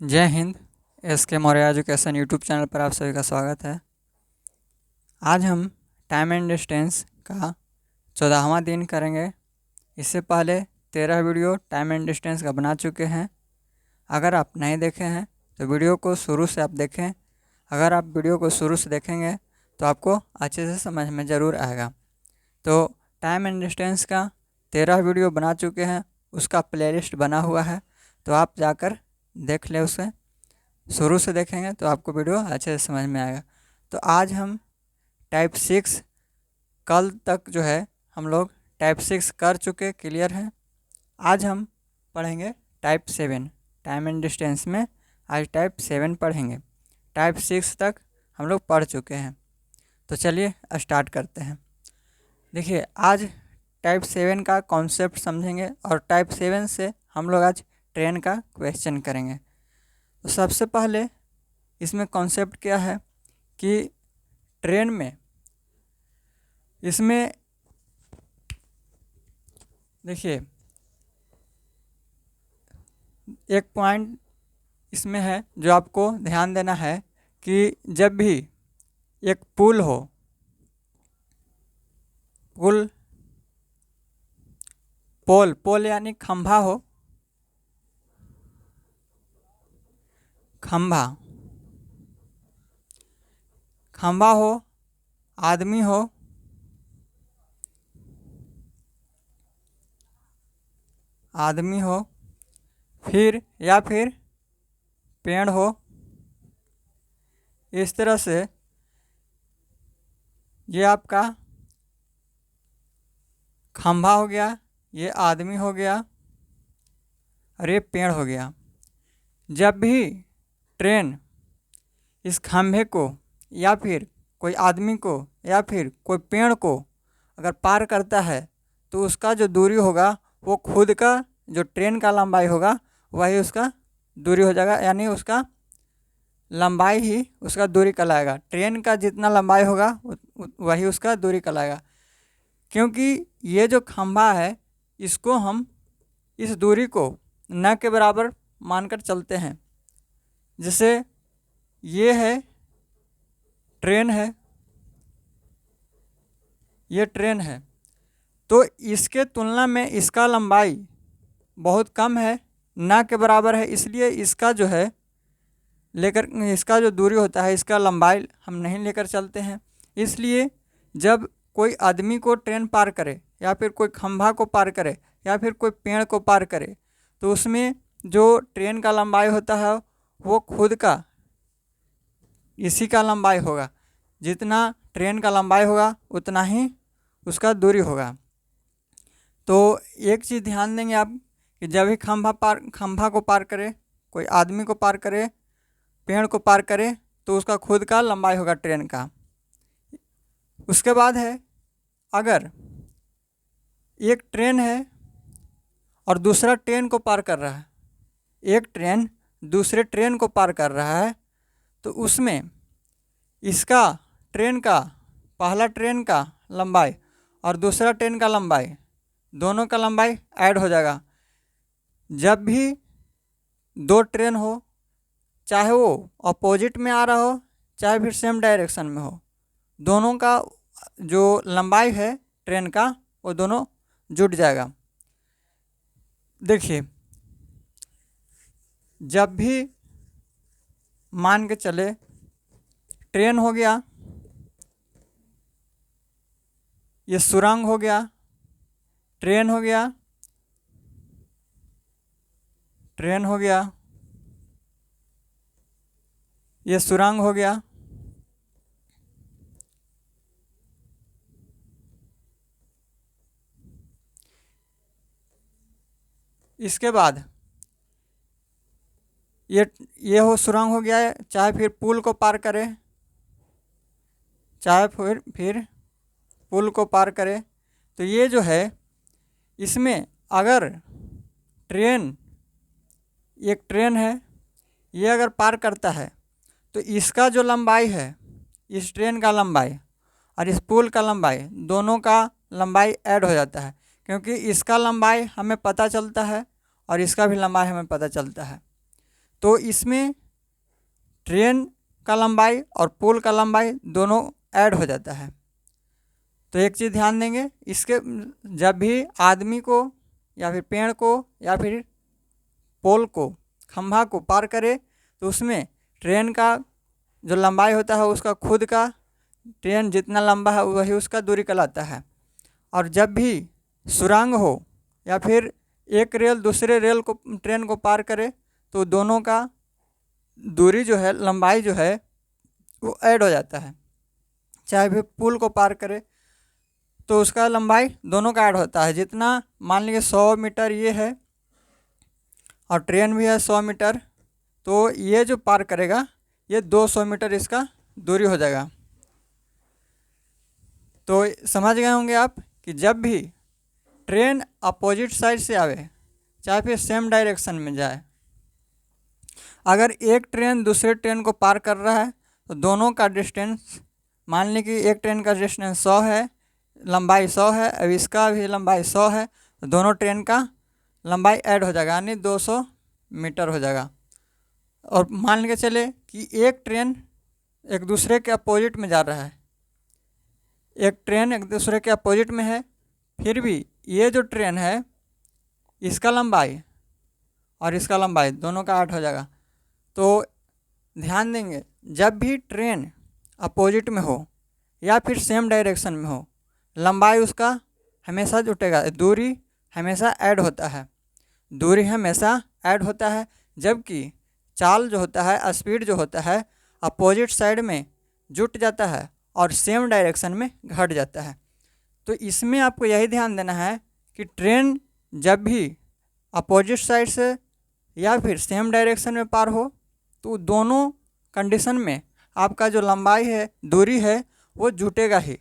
जय Hind. SK Maurya education YouTube channel पर आप सभी का स्वागत है। आज हम टाइम एंड डिस्टेंस का 14वां दिन करेंगे। इससे पहले 13 वीडियो टाइम एंड डिस्टेंस का बना चुके हैं। अगर आप नहीं देखे हैं तो वीडियो को शुरू से आप देखें। अगर आप वीडियो को शुरू से देखेंगे तो आपको अच्छे से समझ में ज़रूर आएगा। तो टाइम एंड डिस्टेंस का 13 वीडियो बना चुके हैं, उसका प्लेलिस्ट बना हुआ है, तो आप जाकर देख लें। उसे शुरू से देखेंगे तो आपको वीडियो अच्छे से समझ में आएगा। तो आज हम टाइप 6 कल तक जो है हम लोग टाइप 6 कर चुके, क्लियर है। आज हम पढ़ेंगे टाइप 7 टाइम एंड डिस्टेंस में। आज टाइप 7 पढ़ेंगे। टाइप 6 तक हम लोग पढ़ चुके हैं। तो चलिए स्टार्ट करते हैं। देखिए, आज टाइप 7 का कॉन्सेप्ट समझेंगे और टाइप 7 से हम लोग आज ट्रेन का क्वेश्चन करेंगे। तो सबसे पहले इसमें कॉन्सेप्ट क्या है कि ट्रेन में इसमें देखिए एक पॉइंट इसमें है जो आपको ध्यान देना है कि जब भी एक पुल हो, पोल यानी खंभा हो, खंभा हो, आदमी हो, फिर या फिर पेड़ हो, इस तरह से ये आपका खंभा हो गया, ये आदमी हो गया और ये पेड़ हो गया। जब भी ट्रेन इस खंभे को या फिर कोई आदमी को या फिर कोई पेड़ को अगर पार करता है तो उसका जो दूरी होगा वो खुद का जो ट्रेन का लंबाई होगा वही उसका दूरी हो जाएगा, यानी उसका लंबाई ही उसका दूरी कहलाएगा। ट्रेन का जितना लंबाई होगा वही उसका दूरी कहलाएगा। क्योंकि ये जो खंभा है इसको हम इस दूरी को न के बराबर मानकर चलते हैं। जैसे ये है ट्रेन है, ये ट्रेन है, तो इसके तुलना में इसका लंबाई बहुत कम है, ना के बराबर है। इसलिए इसका जो है इसका जो दूरी होता है इसका लंबाई हम नहीं लेकर चलते हैं। इसलिए जब कोई आदमी को ट्रेन पार करे या फिर कोई खंभा को पार करे या फिर कोई पेड़ को पार करे तो उसमें जो ट्रेन का लंबाई होता है वो खुद का इसी का लंबाई होगा। जितना ट्रेन का लंबाई होगा उतना ही उसका दूरी होगा। तो एक चीज़ ध्यान देंगे आप कि जब भी खंभा को पार करे, कोई आदमी को पार करे, पेड़ को पार करे तो उसका खुद का लंबाई होगा ट्रेन का। उसके बाद है, अगर एक ट्रेन है और दूसरा ट्रेन को पार कर रहा है, एक ट्रेन दूसरे ट्रेन को पार कर रहा है, तो उसमें इसका ट्रेन का पहला ट्रेन का लंबाई और दूसरा ट्रेन का लंबाई दोनों का लंबाई ऐड हो जाएगा। जब भी दो ट्रेन हो, चाहे वो अपोजिट में आ रहा हो चाहे फिर सेम डायरेक्शन में हो, दोनों का जो लंबाई है ट्रेन का वो दोनों जुट जाएगा। देखिए, जब भी मान के चले ट्रेन हो गया, ये सुरंग हो गया, ट्रेन हो गया, ट्रेन हो गया, ये सुरंग हो गया, इसके बाद ये हो सुरंग हो गया है, चाहे फिर पुल को पार करे, चाहे फिर पुल को पार करे, तो ये जो है इसमें अगर एक ट्रेन है, ये अगर पार करता है तो इसका जो लंबाई है, इस ट्रेन का लंबाई और इस पुल का लंबाई दोनों का लंबाई ऐड हो जाता है। क्योंकि इसका लंबाई हमें पता चलता है और इसका भी लंबाई हमें पता चलता है। तो इसमें ट्रेन का लंबाई और पुल का लंबाई दोनों ऐड हो जाता है। तो एक चीज़ ध्यान देंगे, इसके जब भी आदमी को या फिर पेड़ को या फिर पोल को, खंभा को पार करे तो उसमें ट्रेन का जो लंबाई होता है उसका खुद का, ट्रेन जितना लंबा है वही उसका दूरी कहलाता है। और जब भी सुरंग हो या फिर एक रेल दूसरे रेल को, ट्रेन को पार करे तो दोनों का दूरी जो है, लंबाई जो है वो ऐड हो जाता है। चाहे भी पुल को पार करे तो उसका लंबाई दोनों का ऐड होता है। जितना मान लीजिए 100 मीटर ये है और ट्रेन भी है 100 मीटर, तो ये जो पार करेगा ये 200 मीटर इसका दूरी हो जाएगा। तो समझ गए होंगे आप कि जब भी ट्रेन अपोजिट साइड से आवे चाहे फिर सेम डायरेक्शन में जाए, अगर एक ट्रेन दूसरे ट्रेन को पार कर रहा है तो दोनों का डिस्टेंस, मान ली कि एक ट्रेन का डिस्टेंस 100 है, लंबाई 100 है, अब इसका भी लंबाई 100 है, तो दोनों ट्रेन का लंबाई ऐड हो जाएगा यानी 200 मीटर हो जाएगा। और मान के चले कि एक ट्रेन एक दूसरे के अपोजिट में जा रहा है, एक ट्रेन एक दूसरे के अपोजिट में है, फिर भी ये जो ट्रेन है इसका लंबाई और इसका लंबाई दोनों का 8 हो जाएगा। तो ध्यान देंगे, जब भी ट्रेन अपोजिट में हो या फिर सेम डायरेक्शन में हो, लंबाई उसका हमेशा जुटेगा, दूरी हमेशा ऐड होता है, दूरी हमेशा ऐड होता है। जबकि चाल जो होता है, स्पीड जो होता है, अपोजिट साइड में जुट जाता है और सेम डायरेक्शन में घट जाता है। तो इसमें आपको यही ध्यान देना है कि ट्रेन जब भी अपोजिट साइड से या फिर सेम डायरेक्शन में पार हो तो दोनों कंडीशन में आपका जो लंबाई है, दूरी है, वो जुटेगा ही,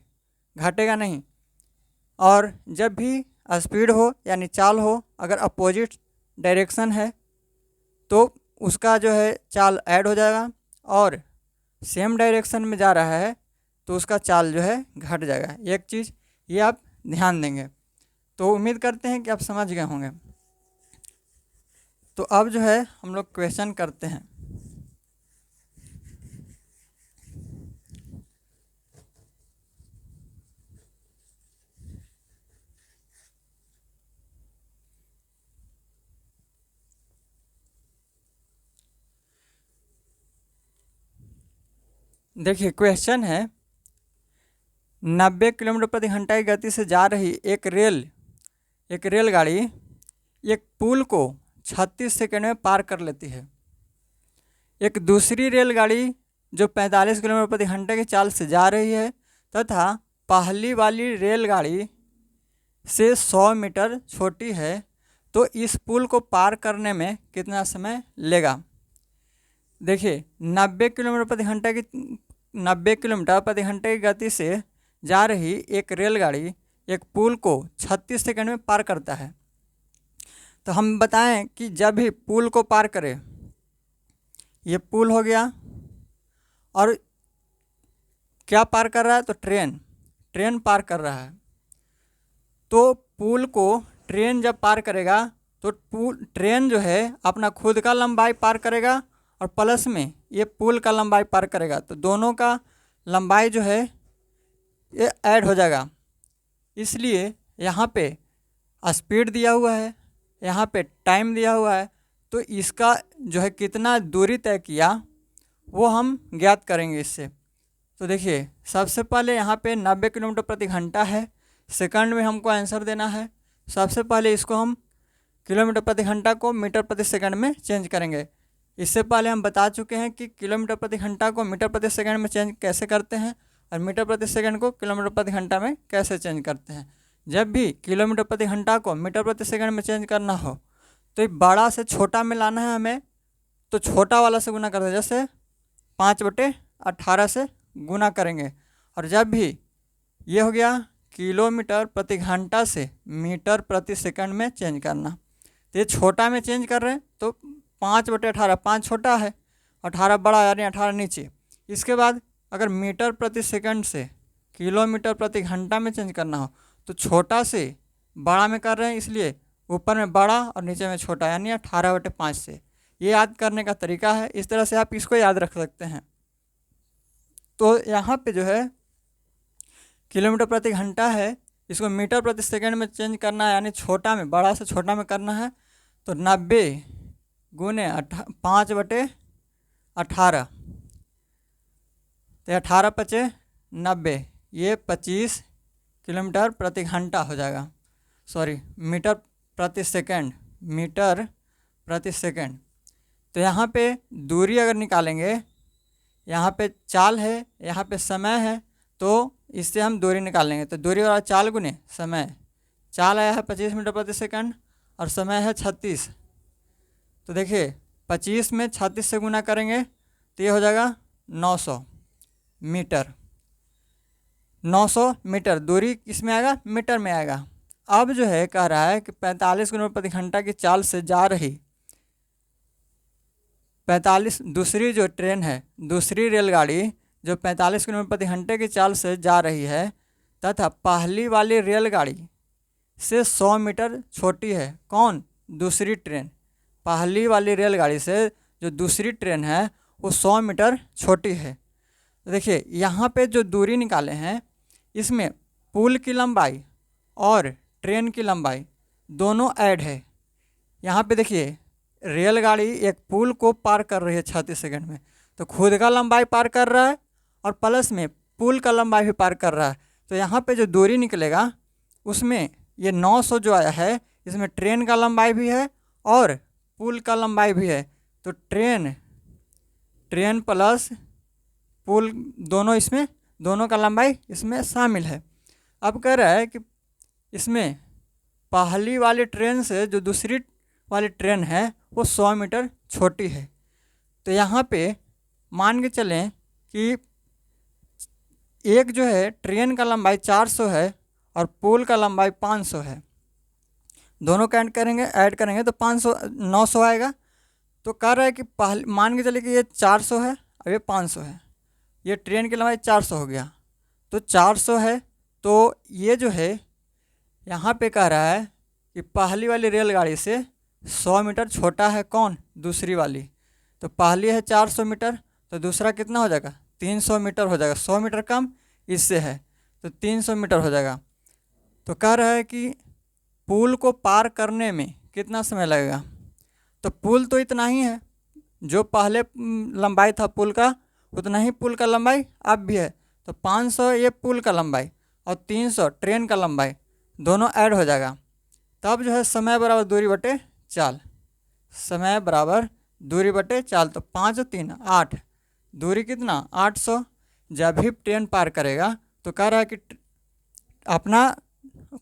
घटेगा नहीं। और जब भी स्पीड हो यानी चाल हो, अगर अपोजिट डायरेक्शन है तो उसका जो है चाल ऐड हो जाएगा, और सेम डायरेक्शन में जा रहा है तो उसका चाल जो है घट जाएगा। एक चीज़ ये आप ध्यान देंगे। तो उम्मीद करते हैं कि आप समझ गए होंगे। तो अब जो है हम लोग क्वेश्चन करते हैं। देखिए क्वेश्चन है, 90 किलोमीटर प्रति घंटा की गति से जा रही एक रेलगाड़ी एक पुल को 36 सेकंड में पार कर लेती है। एक दूसरी रेलगाड़ी जो 45 किलोमीटर प्रति घंटे की चाल से जा रही है तथा पहली वाली रेलगाड़ी से 100 मीटर छोटी है, तो इस पुल को पार करने में कितना समय लेगा। देखिए 90 किलोमीटर प्रति घंटे की गति से जा रही एक रेलगाड़ी एक पुल को 36 सेकंड में पार करता है। तो हम बताएं कि जब भी पुल को पार करे, ये पुल हो गया और क्या पार कर रहा है, तो ट्रेन पार कर रहा है। तो पुल को ट्रेन जब पार करेगा तो ट्रेन जो है अपना खुद का लंबाई पार करेगा और प्लस में ये पुल का लंबाई पार करेगा, तो दोनों का लंबाई जो है ये ऐड हो जाएगा। इसलिए यहाँ पे स्पीड दिया हुआ है, यहाँ पे टाइम दिया हुआ है, तो इसका जो है कितना दूरी तय किया वो हम ज्ञात करेंगे इससे। तो देखिए सबसे पहले यहाँ पे 90 किलोमीटर प्रति घंटा है, सेकंड में हमको आंसर देना है। सबसे पहले इसको हम किलोमीटर प्रति घंटा को मीटर प्रति सेकंड में चेंज करेंगे। इससे पहले हम बता चुके हैं कि किलोमीटर प्रति घंटा को मीटर प्रति सेकंड में चेंज कैसे करते हैं और मीटर प्रति सेकंड को किलोमीटर प्रति घंटा में कैसे चेंज करते हैं। जब भी किलोमीटर प्रति घंटा को मीटर प्रति सेकंड में चेंज करना हो तो ये बड़ा से छोटा में लाना है हमें, तो छोटा वाला से गुना करते हैं, जैसे 5/18 से गुना करेंगे। और जब भी ये हो गया किलोमीटर प्रति घंटा से मीटर प्रति सेकंड में चेंज करना, तो ये छोटा में चेंज कर रहे हैं तो 5/18, 5 छोटा है, 18 बड़ा यानी 18 नीचे। इसके बाद अगर मीटर प्रति सेकंड से किलोमीटर प्रति घंटा में चेंज करना हो तो छोटा से बड़ा में कर रहे हैं, इसलिए ऊपर में बड़ा और नीचे में छोटा यानी 18/5 से। ये याद करने का तरीका है, इस तरह से आप इसको याद रख सकते हैं। तो यहाँ पे जो है किलोमीटर प्रति घंटा है, इसको मीटर प्रति सेकंड में चेंज करना है, यानी छोटा में बड़ा से छोटा में करना है। तो 90 गुने 5/18, तो 18 पचे 90, ये 25 किलोमीटर प्रति घंटा हो जाएगा, सॉरी मीटर प्रति सेकंड, मीटर प्रति सेकंड। तो यहाँ पे दूरी अगर निकालेंगे, यहाँ पे चाल है, यहाँ पे समय है, तो इससे हम दूरी निकाल लेंगे। तो दूरी वाला चाल गुने समय, चाल आया है 25 मीटर प्रति सेकंड और समय है 36। तो देखिए 25 में 36 से गुना करेंगे तो ये हो जाएगा 900 मीटर। 900 मीटर दूरी किस में आएगा, मीटर में आएगा। अब जो है कह रहा है कि 45 किलोमीटर प्रति घंटा की चाल से जा रही 45 दूसरी जो ट्रेन है, दूसरी रेलगाड़ी जो 45 किलोमीटर प्रति घंटे की चाल से जा रही है तथा पहली वाली रेलगाड़ी से 100 मीटर छोटी है। कौन, दूसरी ट्रेन। पहली वाली रेलगाड़ी से जो दूसरी ट्रेन है वो 100 मीटर छोटी है। तो देखिए यहाँ पे जो दूरी निकाले हैं, इसमें पुल की लंबाई और ट्रेन की लंबाई दोनों ऐड है। यहाँ पे देखिए रेलगाड़ी एक पुल को पार कर रही है 36 सेकंड में, तो खुद का लंबाई पार कर रहा है और प्लस में पुल का लंबाई भी पार कर रहा है। तो यहाँ पे जो दूरी निकलेगा उसमें ये 900 जो आया है, इसमें ट्रेन का लंबाई भी है और पुल का लंबाई भी है। तो ट्रेन प्लस पुल दोनों, इसमें दोनों का लंबाई इसमें शामिल है। अब कह रहा है कि इसमें पहली वाली ट्रेन से जो दूसरी वाली ट्रेन है वो 100 मीटर छोटी है। तो यहाँ पे मान के चलें कि एक जो है ट्रेन का लंबाई 400 है और पुल का लंबाई 500 है, दोनों का ऐड करेंगे तो 500 900 आएगा। तो कह रहा है कि पहले मान के चले कि ये 400 है और ये 500 है, ये ट्रेन की लंबाई 400 हो गया। तो 400 है, तो ये जो है यहाँ पे कह रहा है कि पहली वाली रेलगाड़ी से 100 मीटर छोटा है। कौन, दूसरी वाली। तो पहली है 400 मीटर, तो दूसरा कितना हो जाएगा, 300 मीटर हो जाएगा। 100 मीटर कम इससे है तो 300 मीटर हो जाएगा। तो कह रहा है कि पुल को पार करने में कितना समय लगेगा। तो पुल तो इतना ही है, जो पहले लंबाई था पुल का उतना ही पुल का लंबाई अब भी है। तो 500 ये पुल का लंबाई और 300 ट्रेन का लंबाई, दोनों ऐड हो जाएगा। तब जो है समय बराबर दूरी बटे चाल, समय बराबर दूरी बटे चाल। तो 5 और 3 8, दूरी कितना 800। जब भी ट्रेन पार करेगा तो कह रहा है कि अपना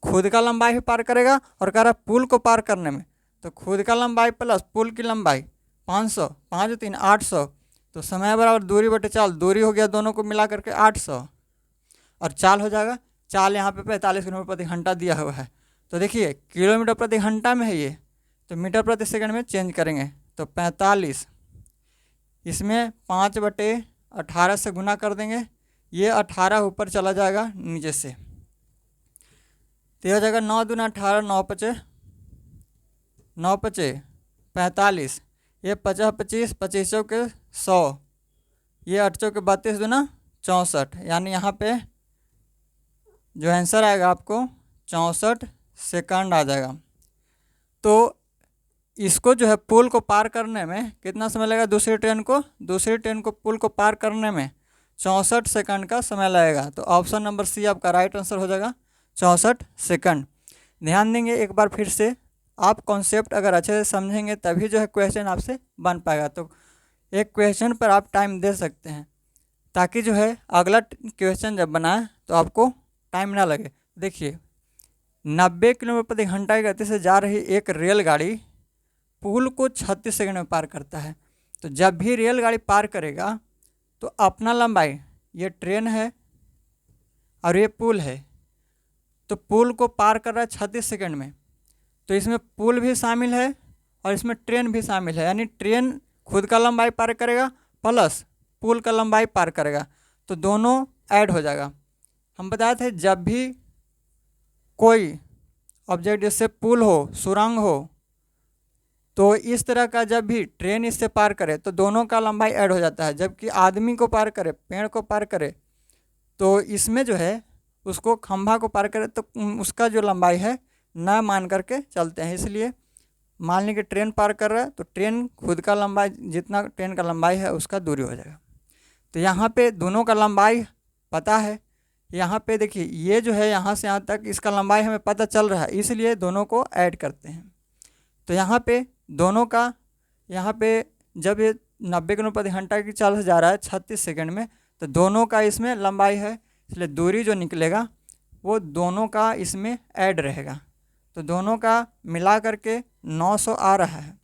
खुद का लंबाई भी पार करेगा और कह रहा है पुल को पार करने में, तो खुद का लंबाई प्लस पुल की लंबाई 500, 5 और 3 800। तो समय बराबर दूरी बटे चाल, दूरी हो गया दोनों को मिला करके 800 और चाल हो जाएगा। चाल यहाँ पे 45 किलोमीटर प्रति घंटा दिया हुआ है। तो देखिए किलोमीटर प्रति घंटा में है ये, तो मीटर प्रति सेकंड में चेंज करेंगे तो 45, इसमें 5/18 से गुना कर देंगे, ये 18 ऊपर चला जाएगा नीचे से, तो हो जाएगा 9 दूना 18, 9 पचे 45, ये 50 25, 25 चौके 100, ये 8 चौके 32 दूना 64, यानी यहाँ पे जो आंसर आएगा आपको 64 सेकंड आ जाएगा। तो इसको जो है पुल को पार करने में कितना समय लगेगा, दूसरी ट्रेन को पुल को पार करने में 64 सेकंड का समय लगेगा। तो ऑप्शन नंबर सी आपका राइट आंसर हो जाएगा, 64 सेकंड। ध्यान देंगे एक बार फिर से, आप कॉन्सेप्ट अगर अच्छे से समझेंगे तभी जो है क्वेश्चन आपसे बन पाएगा। तो एक क्वेश्चन पर आप टाइम दे सकते हैं ताकि जो है अगला क्वेश्चन जब बनाए तो आपको टाइम ना लगे। देखिए 90 किलोमीटर प्रति घंटा की गति से जा रही एक रेलगाड़ी पुल को 36 सेकंड में पार करता है। तो जब भी रेलगाड़ी पार करेगा तो अपना लंबाई, ये ट्रेन है और ये पुल है, तो पुल को पार कर रहा है 36 सेकंड में। तो इसमें पुल भी शामिल है और इसमें ट्रेन भी शामिल है, यानी ट्रेन खुद का लंबाई पार करेगा प्लस पुल का लंबाई पार करेगा, तो दोनों ऐड हो जाएगा। हम बताए थे जब भी कोई ऑब्जेक्ट जैसे पुल हो, सुरंग हो, तो इस तरह का जब भी ट्रेन इससे पार करे तो दोनों का लंबाई ऐड हो जाता है। जबकि आदमी को पार करे, पेड़ को पार करे, तो इसमें जो है उसको खंभा को पार करे तो उसका जो लंबाई है ना मान करके चलते हैं। इसलिए मान लीजिए कि ट्रेन पार कर रहा है तो ट्रेन खुद का लंबाई जितना ट्रेन का लंबाई है उसका दूरी हो जाएगा। तो यहाँ पे दोनों का लंबाई पता है। यहाँ पे देखिए ये जो है यहाँ से यहाँ तक इसका लंबाई हमें पता चल रहा है, इसलिए दोनों को ऐड करते हैं। तो यहाँ पे दोनों का, यहाँ पे जब ये 90 किलोमीटर प्रति घंटा की चाल से जा रहा है 36 सेकंड में, तो दोनों का इसमें लंबाई है, इसलिए दूरी जो निकलेगा वो दोनों का इसमें ऐड रहेगा। तो दोनों का मिला करके 900 आ रहा है।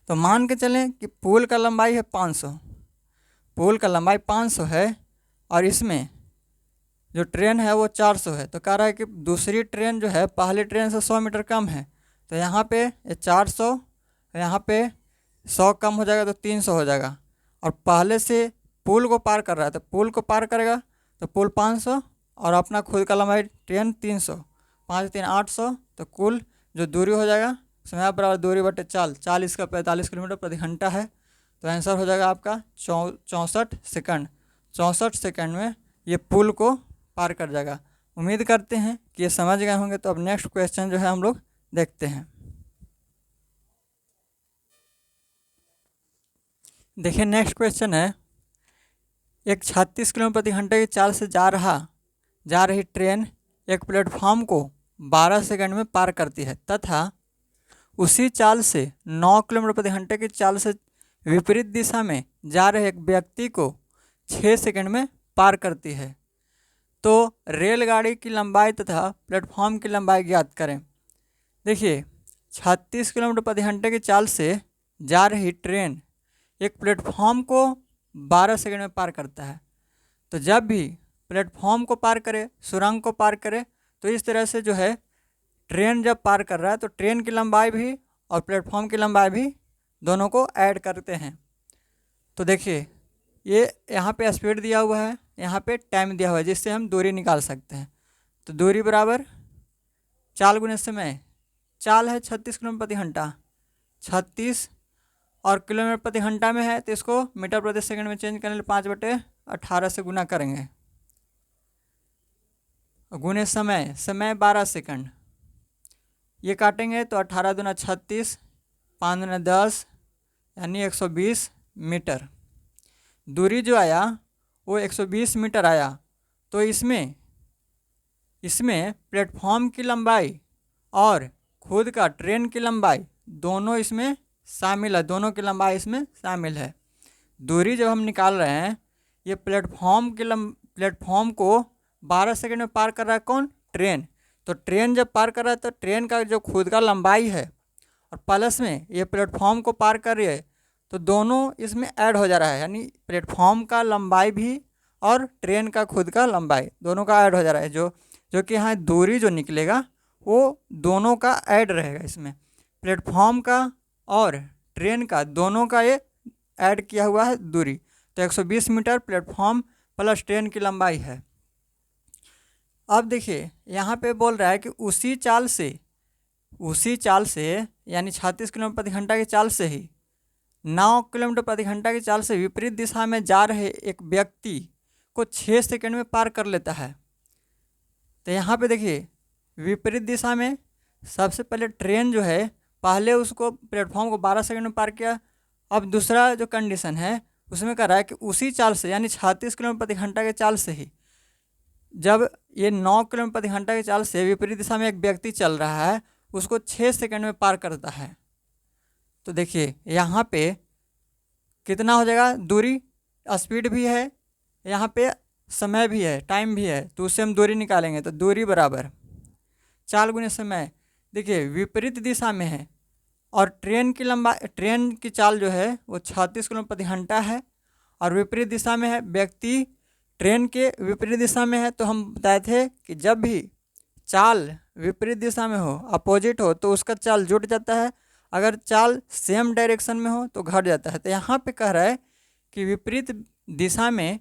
तो मान के चलें कि पुल का लंबाई है 500, पुल का लंबाई 500 है और इसमें जो ट्रेन है वो 400 है। तो कह रहा है कि दूसरी ट्रेन जो है पहली ट्रेन से 100 मीटर कम है। तो यहाँ पे ये 400, यहाँ पे 100 कम हो जाएगा तो 300 हो जाएगा। और पहले से पुल को पार कर रहा है तो पुल को पार करेगा तो पुल 500 और अपना खुद का लंबाई ट्रेन 300, 5 3 800। तो कुल जो दूरी हो जाएगा समय बराबर दूरी बटे चाल, चाल इसका 45 किलोमीटर प्रति घंटा है। तो आंसर हो जाएगा आपका 64 सेकंड। 64 सेकंड में ये पुल को पार कर जाएगा। उम्मीद करते हैं कि ये समझ गए होंगे। तो अब नेक्स्ट क्वेश्चन जो है हम लोग देखते हैं। देखिए नेक्स्ट क्वेश्चन है, एक 36 किलोमीटर प्रति घंटे की चाल से जा रही ट्रेन एक प्लेटफॉर्म को 12 सेकंड में पार करती है तथा उसी चाल से 9 किलोमीटर प्रति घंटे की चाल से विपरीत दिशा में जा रहे एक व्यक्ति को 6 सेकंड में पार करती है। तो रेलगाड़ी की लंबाई तथा प्लेटफॉर्म की लंबाई ज्ञात करें। देखिए 36 किलोमीटर प्रति घंटे की चाल से जा रही ट्रेन एक प्लेटफॉर्म को 12 सेकंड में पार करता है। तो जब भी प्लेटफॉर्म को पार करे, सुरंग को पार करे, तो इस तरह से जो है ट्रेन जब पार कर रहा है तो ट्रेन की लंबाई भी और प्लेटफॉर्म की लंबाई भी दोनों को ऐड करते हैं। तो देखिए ये यहाँ पे स्पीड दिया हुआ है, यहाँ पे टाइम दिया हुआ है, जिससे हम दूरी निकाल सकते हैं। तो दूरी बराबर चाल गुने समय, चाल है 36 किलोमीटर प्रति घंटा, 36 और किलोमीटर प्रति घंटा में है तो इसको मीटर प्रति सेकंड में चेंज करने के लिए 5/18 से गुना करेंगे। गुने समय, समय 12 सेकंड, ये काटेंगे तो 18 दूना 36, 5 दूना 10 यानी 120 मीटर। दूरी जो आया वो 120 मीटर आया। तो इसमें प्लेटफॉर्म की लंबाई और खुद का ट्रेन की लंबाई दोनों इसमें शामिल है, दोनों की लंबाई इसमें शामिल है। दूरी जब हम निकाल रहे हैं, ये प्लेटफॉर्म को 12 सेकंड में पार कर रहा है कौन? ट्रेन। तो ट्रेन जब पार कर रहा है तो ट्रेन का जो खुद का लंबाई है और प्लस में ये प्लेटफॉर्म को पार कर रही है, तो दोनों इसमें ऐड हो जा रहा है, यानी प्लेटफॉर्म का लंबाई भी और ट्रेन का खुद का लंबाई दोनों का ऐड हो जा रहा है। जो कि यहाँ दूरी जो निकलेगा वो दोनों का ऐड रहेगा। इसमें प्लेटफॉर्म का और ट्रेन का दोनों का ये ऐड किया हुआ है दूरी। तो 120 मीटर प्लेटफॉर्म प्लस ट्रेन की लंबाई है। अब देखिए यहाँ पे बोल रहा है कि उसी चाल से यानी 36 किलोमीटर प्रति घंटा की चाल से ही 9 किलोमीटर प्रति घंटा की चाल से विपरीत दिशा में जा रहे एक व्यक्ति को 6 सेकंड में पार कर लेता है। तो यहाँ पे देखिए विपरीत दिशा में सबसे पहले ट्रेन जो है पहले उसको प्लेटफॉर्म को 12 सेकंड में पार किया। अब दूसरा जो कंडीशन है उसमें कह रहा है कि उसी चाल से यानी 36 किलोमीटर प्रति घंटा के चाल से ही जब ये 9 किलोमीटर प्रति घंटा की चाल से विपरीत दिशा में एक व्यक्ति चल रहा है उसको 6 सेकंड में पार करता है। तो देखिए यहाँ पे कितना हो जाएगा, दूरी, स्पीड भी है, यहाँ पे समय भी है, टाइम भी है, तो उससे हम दूरी निकालेंगे। तो दूरी बराबर चाल गुने समय। देखिए विपरीत दिशा में है और ट्रेन की चाल जो है वो 36 किलोमीटर प्रति घंटा है और विपरीत दिशा में है, व्यक्ति ट्रेन के विपरीत दिशा में है। तो हम बताए थे कि जब भी चाल विपरीत दिशा में हो, अपोजिट हो, तो उसका चाल जुट जाता है, अगर चाल सेम डायरेक्शन में हो तो घट जाता है। तो यहाँ पे कह रहा है कि विपरीत दिशा में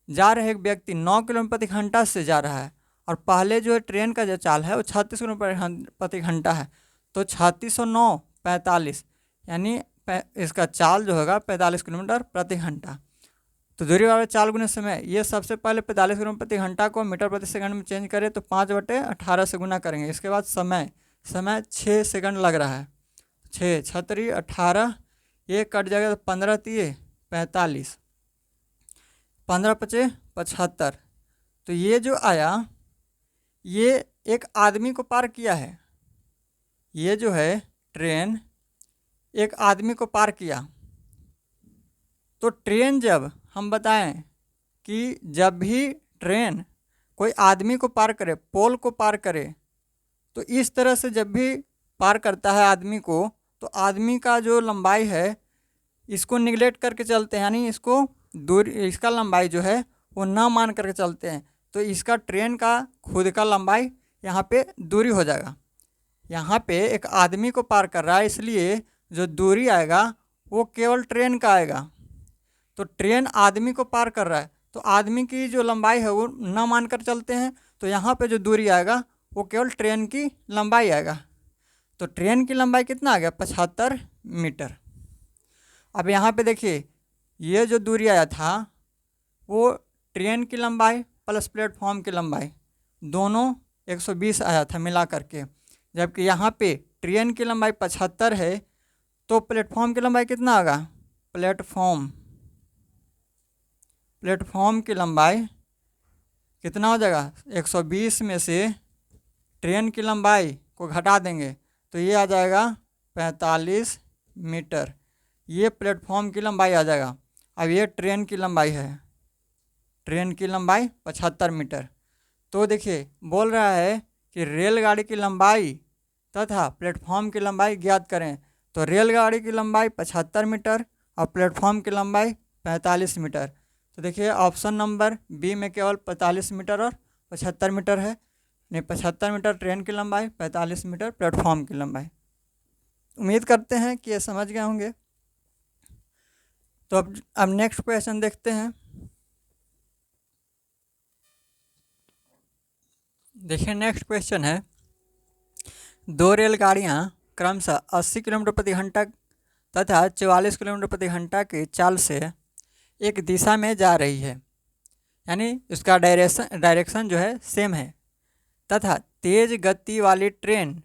जा रहे एक व्यक्ति 9 किलोमीटर प्रति घंटा से जा रहा है और पहले जो है ट्रेन का जो चाल है वो 36 किलोमीटर प्रति घंटा है। तो 36 और 9 45, यानी इसका चाल जो होगा 45 किलोमीटर प्रति घंटा। तो दूरी बराबर चाल गुने समय, ये सबसे पहले 45 किलोमीटर प्रति घंटा को मीटर प्रति सेकंड में चेंज करें तो 5/18 से गुना करेंगे। इसके बाद समय 6 सेकंड लग रहा है, 6 छतरी 18, ये कट जाएगा तो 15 तिये 45, 15 पचे 75। तो ये जो आया ये एक आदमी को पार किया है, ये जो है ट्रेन एक आदमी को पार किया। तो ट्रेन जब हम बताएं कि जब भी ट्रेन कोई आदमी को पार करे, पोल को पार करे, तो इस तरह से जब भी पार करता है आदमी को, तो आदमी का जो लंबाई है इसको निगलेक्ट करके चलते हैं, यानी इसको दूरी, इसका लंबाई जो है वो ना मान करके चलते हैं। तो इसका ट्रेन का खुद का लंबाई यहाँ पे दूरी हो जाएगा। यहाँ पे एक आदमी को पार कर रहा है, इसलिए जो दूरी आएगा वो केवल ट्रेन का आएगा। तो ट्रेन आदमी को पार कर रहा है, तो आदमी की जो लंबाई है वो ना मान कर चलते हैं, तो यहाँ पे जो दूरी आएगा वो केवल ट्रेन की लंबाई आएगा। तो ट्रेन की लंबाई कितना आ गया 75 मीटर। अब यहाँ पे देखिए ये जो दूरी आया था वो ट्रेन की लंबाई प्लस प्लेटफॉर्म की लंबाई दोनों 120 आया था मिला करके, जबकि यहाँ पे ट्रेन की लंबाई 75 है, तो प्लेटफॉर्म की लंबाई कितना आएगा, प्लेटफॉर्म की लंबाई कितना हो जाएगा, 120 में से ट्रेन की लंबाई को घटा देंगे तो ये आ जाएगा 45 मीटर, ये प्लेटफॉर्म की लंबाई आ जाएगा। अब ये ट्रेन की लंबाई है, ट्रेन की लंबाई 75 मीटर। तो देखिए बोल रहा है कि रेलगाड़ी की लंबाई तथा प्लेटफॉर्म की लंबाई ज्ञात करें। तो रेलगाड़ी की लंबाई 75 मीटर और प्लेटफॉर्म की लंबाई 45 मीटर। तो देखिए ऑप्शन नंबर बी में केवल 45 मीटर और 75 मीटर है, नहीं 75 मीटर ट्रेन की लंबाई, 45 मीटर प्लेटफॉर्म की लंबाई। उम्मीद करते हैं कि ये समझ गए होंगे। तो अब नेक्स्ट क्वेश्चन देखते हैं। देखिए नेक्स्ट क्वेश्चन है, दो रेलगाड़ियाँ क्रमशः 80 किलोमीटर प्रति घंटा तथा 44 किलोमीटर प्रति घंटा की चाल से एक दिशा में जा रही है, यानी उसका डायरेक्शन जो है सेम है, तथा तेज गति वाली ट्रेन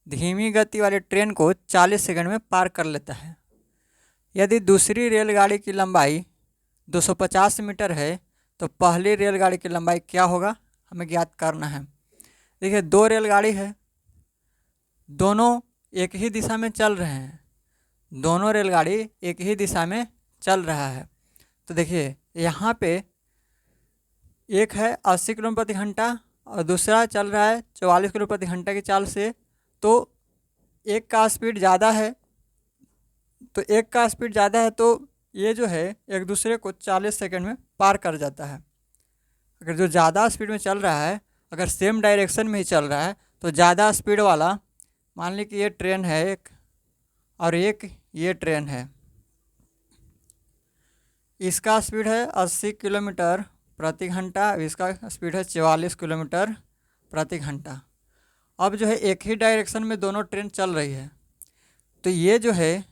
धीमी गति वाली ट्रेन को 40 सेकंड में पार कर लेता है। यदि दूसरी रेलगाड़ी की लंबाई 250 मीटर है तो पहली रेलगाड़ी की लंबाई क्या होगा, हमें ज्ञात करना है। देखिए दो रेलगाड़ी है, दोनों एक ही दिशा में चल रहे हैं, दोनों रेलगाड़ी एक ही दिशा में चल रहा है। तो देखिए यहाँ पे एक है 80 किलोमीटर प्रति घंटा और दूसरा चल रहा है 44 किलोमीटर प्रति घंटा की चाल से। तो एक का स्पीड ज़्यादा है, तो ये जो है एक दूसरे को 40 सेकंड में पार कर जाता है। अगर जो ज़्यादा स्पीड में चल रहा है, अगर सेम डायरेक्शन में ही चल रहा है, तो ज़्यादा स्पीड वाला, मान ली कि ये ट्रेन है एक और एक ये ट्रेन है, इसका स्पीड है 80 किलोमीटर प्रति घंटा, इसका स्पीड है 44 किलोमीटर प्रति घंटा। अब जो है एक ही डायरेक्शन में दोनों ट्रेन चल रही है, तो ये जो है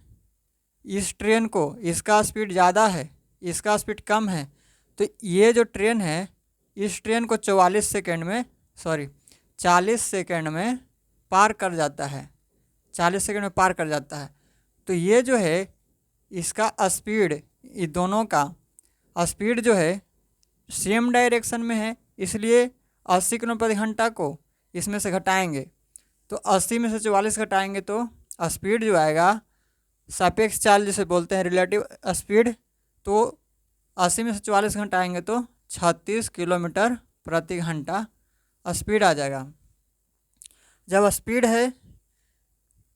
इस ट्रेन को, इसका स्पीड ज़्यादा है, इसका स्पीड कम है, तो ये जो ट्रेन है इस ट्रेन को 40 सेकंड में पार कर जाता है, 40 सेकंड में पार कर जाता है। तो ये जो है इसका स्पीड, ये दोनों का स्पीड जो है सेम डायरेक्शन में है, इसलिए 80 किलोमीटर प्रति घंटा को इसमें से घटाएंगे, तो 80 में से 44 घटाएंगे तो स्पीड जो आएगा, सापेक्ष चाल जिसे बोलते हैं, रिलेटिव स्पीड, तो 80 में से 44 घटाएंगे तो 36 किलोमीटर प्रति घंटा स्पीड आ जाएगा। जब स्पीड है,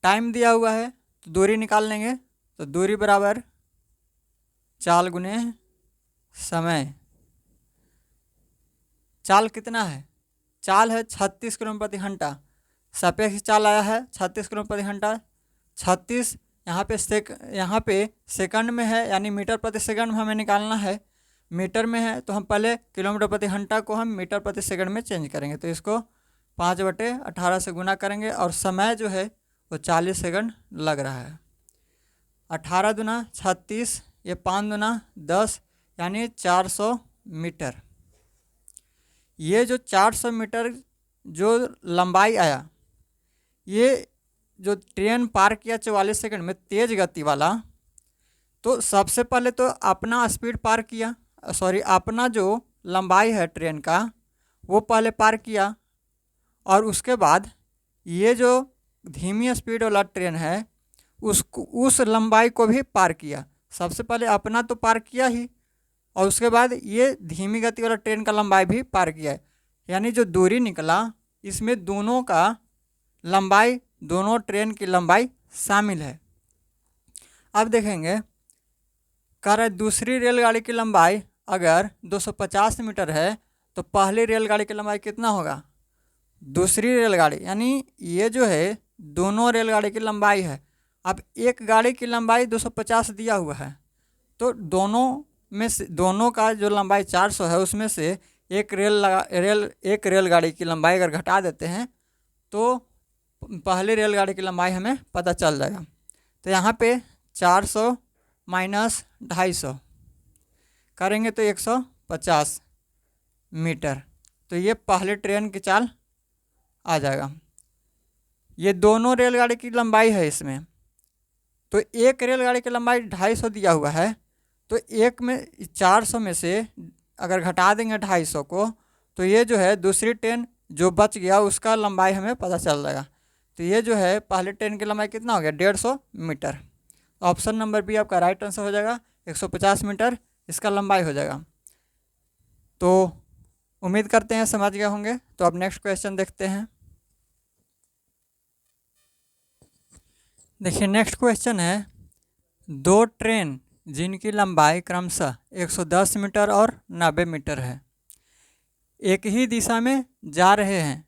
टाइम दिया हुआ है, तो दूरी निकाल लेंगे। तो दूरी बराबर चाल गुने समय। चाल कितना है, चाल है 36 किलोमीटर प्रति घंटा, सापेक्ष चाल आया है 36 किलोमीटर प्रति घंटा। 36 यहाँ पे सेकंड में है, यानी मीटर प्रति सेकंड में हमें निकालना है। मीटर में है तो हम पहले किलोमीटर प्रति घंटा को हम मीटर प्रति सेकंड में चेंज करेंगे, तो इसको 5/18 से गुना करेंगे और समय जो है वो 40 सेकंड लग रहा है। 18 दूना 36, ये 5 दूना 10, यानी 400 मीटर। ये जो 400 मीटर जो लंबाई आया, ये जो ट्रेन पार किया 44 सेकंड में तेज़ गति वाला, तो सबसे पहले तो अपना स्पीड पार किया, सॉरी अपना जो लंबाई है ट्रेन का वो पहले पार किया, और उसके बाद ये जो धीमी स्पीड वाला ट्रेन है उसको उस लंबाई को भी पार किया। सबसे पहले अपना तो पार किया ही, और उसके बाद ये धीमी गति वाला ट्रेन का लंबाई भी पार किया है। यानी जो दूरी निकला इसमें दोनों का लंबाई, दोनों ट्रेन की लंबाई शामिल है। अब देखेंगे, कह रहा है दूसरी रेलगाड़ी की लंबाई अगर 250 मीटर है तो पहली रेलगाड़ी की लंबाई कितना होगा। दूसरी रेलगाड़ी यानी ये जो है दोनों रेलगाड़ी की लंबाई है। अब एक गाड़ी की लंबाई 250 दिया हुआ है, तो दोनों में से दोनों का जो लंबाई 400 है उसमें से एक रेलगाड़ी की लंबाई अगर घटा देते हैं तो पहली रेलगाड़ी की लंबाई हमें पता चल जाएगा। तो यहाँ पे 400 माइनस 250 करेंगे तो 150 मीटर, तो ये पहले ट्रेन की चाल आ जाएगा। ये दोनों रेलगाड़ी की लंबाई है इसमें, तो एक रेलगाड़ी की लंबाई 250 दिया हुआ है, तो एक में 400 में से अगर घटा देंगे 250 को, तो ये जो है दूसरी ट्रेन जो बच गया उसका लंबाई हमें पता चल जाएगा। तो ये जो है पहले ट्रेन की लंबाई कितना हो गया, 150 मीटर। ऑप्शन नंबर बी आपका राइट आंसर हो जाएगा, 150 मीटर इसका लंबाई हो जाएगा। तो उम्मीद करते हैं समझ गए होंगे। तो अब नेक्स्ट क्वेश्चन देखते हैं। देखिए नेक्स्ट क्वेश्चन है, दो ट्रेन जिनकी लंबाई क्रमशः 110 मीटर और 90 मीटर है, एक ही दिशा में जा रहे हैं।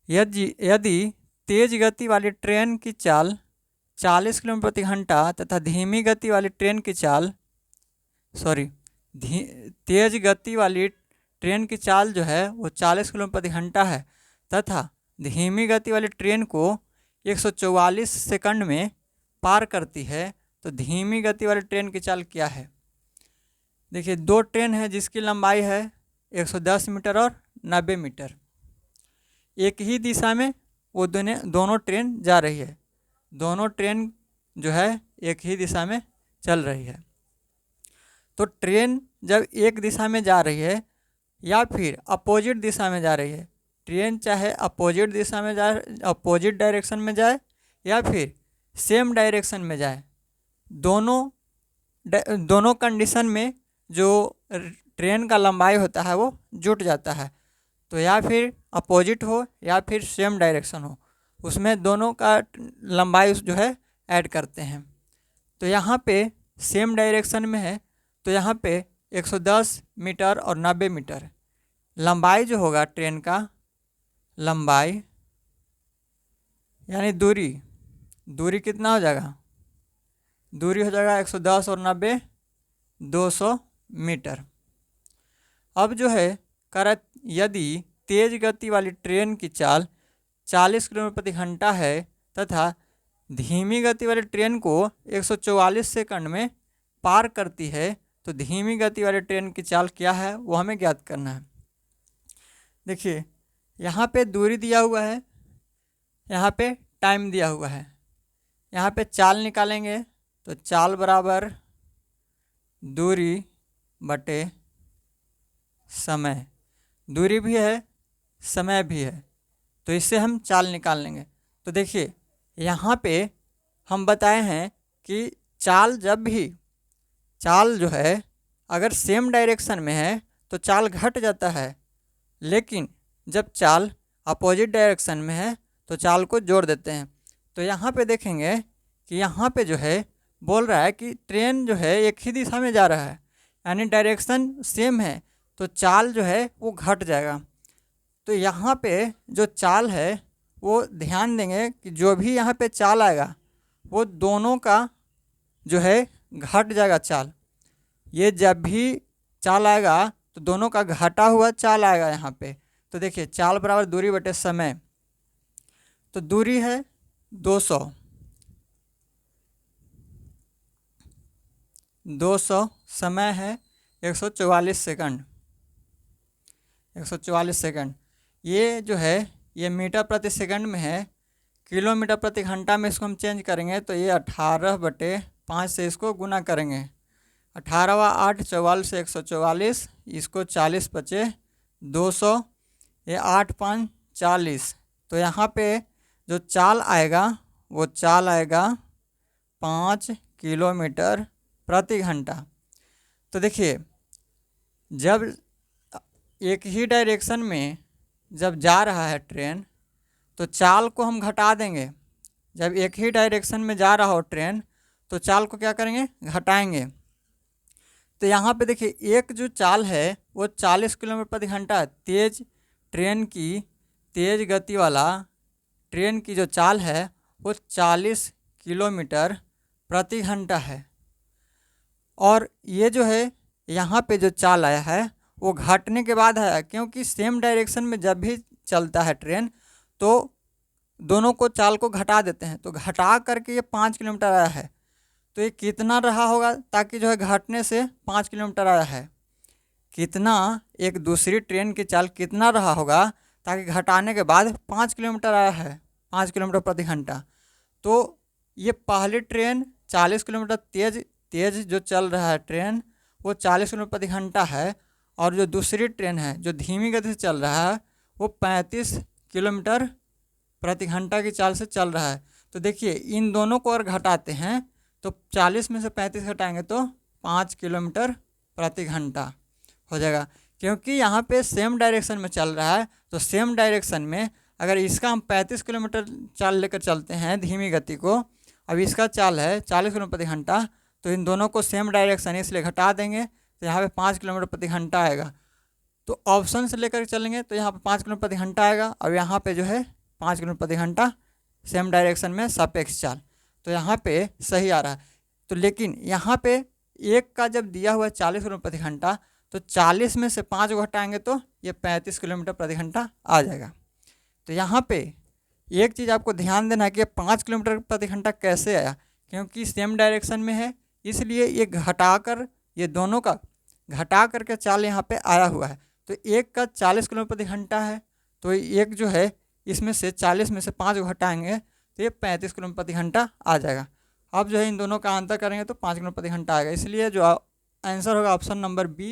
यदि तेज गति वाली ट्रेन की चाल 40 किलोमीटर प्रति घंटा तथा धीमी गति वाली ट्रेन की चाल तेज गति वाली ट्रेन की चाल जो है वो 40 किलोमीटर प्रति घंटा है तथा धीमी गति वाली ट्रेन को 144 सेकंड में पार करती है, तो धीमी गति वाली ट्रेन की चाल क्या है। देखिए दो ट्रेन है जिसकी लंबाई है 110 मीटर और 90 मीटर, एक ही दिशा में वो दोनों ट्रेन जा रही है। दोनों ट्रेन जो है एक ही दिशा में चल रही है। तो ट्रेन जब एक दिशा में जा रही है या फिर अपोजिट दिशा में जा रही है, ट्रेन चाहे अपोजिट दिशा में जाए, अपोजिट डायरेक्शन में जाए या फिर सेम डायरेक्शन में जाए, दोनों कंडीशन में जो ट्रेन का लंबाई होता है वो जुट जाता है। तो या फिर अपोजिट हो या फिर सेम डायरेक्शन हो, उसमें दोनों का लंबाई जो है ऐड करते हैं। तो यहाँ पे सेम डायरेक्शन में है, तो यहाँ पे 110 मीटर और 90 मीटर लंबाई जो होगा ट्रेन का, लंबाई यानी दूरी कितना हो जाएगा, दूरी हो जाएगा 110 और 90 200 मीटर। अब जो है कर यदि तेज गति वाली ट्रेन की चाल 40 किलोमीटर प्रति घंटा है तथा धीमी गति वाली ट्रेन को 144 सेकंड में पार करती है, तो धीमी गति वाली ट्रेन की चाल क्या है वो हमें ज्ञात करना है। देखिए यहाँ पे दूरी दिया हुआ है, यहाँ पे टाइम दिया हुआ है। यहाँ पे चाल निकालेंगे तो चाल बराबर दूरी बटे समय, दूरी भी है समय भी है, तो इससे हम चाल निकाल लेंगे। तो देखिए यहाँ पे हम बताए हैं कि चाल जो है अगर सेम डायरेक्शन में है तो चाल घट जाता है, लेकिन जब चाल अपोजिट डायरेक्शन में है तो चाल को जोड़ देते हैं। तो यहाँ पे देखेंगे कि यहाँ पे जो है बोल रहा है कि ट्रेन जो है एक ही दिशा में जा रहा है, यानी डायरेक्शन सेम है, तो चाल जो है वो घट जाएगा। तो यहाँ पे जो चाल है वो ध्यान देंगे कि जो भी यहाँ पे चाल आएगा वो दोनों का जो है घट जाएगा चाल। ये जब भी चाल आएगा तो दोनों का घटा हुआ चाल आएगा यहाँ पे। तो देखिए चाल बराबर दूरी बटे समय, तो दूरी है 200, 200, समय है 144 सेकंड, 144 सेकंड। ये जो है ये मीटर प्रति सेकंड में है, किलोमीटर प्रति घंटा में इसको हम चेंज करेंगे तो ये 18/5 से इसको गुना करेंगे। 18 8 44 से 144, इसको 40 बचे 200, ये 8 5 40। तो यहाँ पे जो चाल आएगा वो चाल आएगा 5 किलोमीटर प्रति घंटा। तो देखिए जब एक ही डायरेक्शन में जब जा रहा है ट्रेन तो चाल को हम घटा देंगे। जब एक ही डायरेक्शन में जा रहा हो ट्रेन तो चाल को क्या करेंगे, घटाएंगे। तो यहाँ पे देखिए एक जो चाल है वो 40 किलोमीटर प्रति घंटा है। तेज गति वाला ट्रेन की जो चाल है वो 40 किलोमीटर प्रति घंटा है। और ये जो है यहाँ पे जो चाल आया है वो घटने के बाद आया, क्योंकि सेम डायरेक्शन में जब भी चलता है ट्रेन तो दोनों को चाल को घटा देते हैं। तो घटा करके ये 5 किलोमीटर आया है। तो ये कितना रहा होगा, ताकि जो है घटने से 5 किलोमीटर आया है, कितना एक दूसरी ट्रेन की चाल कितना रहा होगा ताकि घटाने के बाद 5 किलोमीटर आया है, 5 किलोमीटर प्रति घंटा। तो ये पहली ट्रेन 40 किलोमीटर तेज जो चल रहा है ट्रेन वो 40 किलोमीटर प्रति घंटा है, और जो दूसरी ट्रेन है जो धीमी गति से चल रहा है वो 35 किलोमीटर प्रति घंटा की चाल से चल रहा है। तो देखिए इन दोनों को अगर घटाते हैं तो 40 में से 35 घटाएंगे तो 5 किलोमीटर प्रति घंटा हो जाएगा। क्योंकि यहाँ पे सेम डायरेक्शन में चल रहा है, तो सेम डायरेक्शन में अगर इसका हम 35 किलोमीटर चाल लेकर चलते हैं धीमी गति को, अब इसका चाल है 40 किलोमीटर प्रति घंटा, तो इन दोनों को सेम डायरेक्शन इसलिए घटा देंगे तो यहाँ पे 5 किलोमीटर प्रति घंटा आएगा। तो ऑप्शन से लेकर चलेंगे तो यहाँ पे 5 किलोमीटर प्रति घंटा आएगा, और यहाँ पे जो है 5 किलोमीटर प्रति घंटा सेम डायरेक्शन में सापेक्ष चाल, तो यहाँ पे सही आ रहा है। तो लेकिन यहाँ पे एक का जब दिया हुआ है 40 किलोमीटर प्रति घंटा, तो 40 में से 5 को घटाएंगे तो ये 35 किलोमीटर प्रति घंटा आ जाएगा। तो यहाँ पे एक चीज़ आपको ध्यान देना है कि 5 किलोमीटर प्रति घंटा कैसे आया, क्योंकि सेम डायरेक्शन में है, इसलिए ये घटाकर, ये दोनों का घटा करके चाल यहाँ पे आया हुआ है। तो एक का 40 किलोमीटर प्रति घंटा है, तो एक जो है इसमें से 40 में से 5 को घटाएंगे तो ये 35 किलोमीटर प्रति घंटा आ जाएगा। अब जो है इन दोनों का अंतर करेंगे तो 5 किलोमीटर प्रति घंटा आएगा, इसलिए जो आंसर होगा ऑप्शन नंबर बी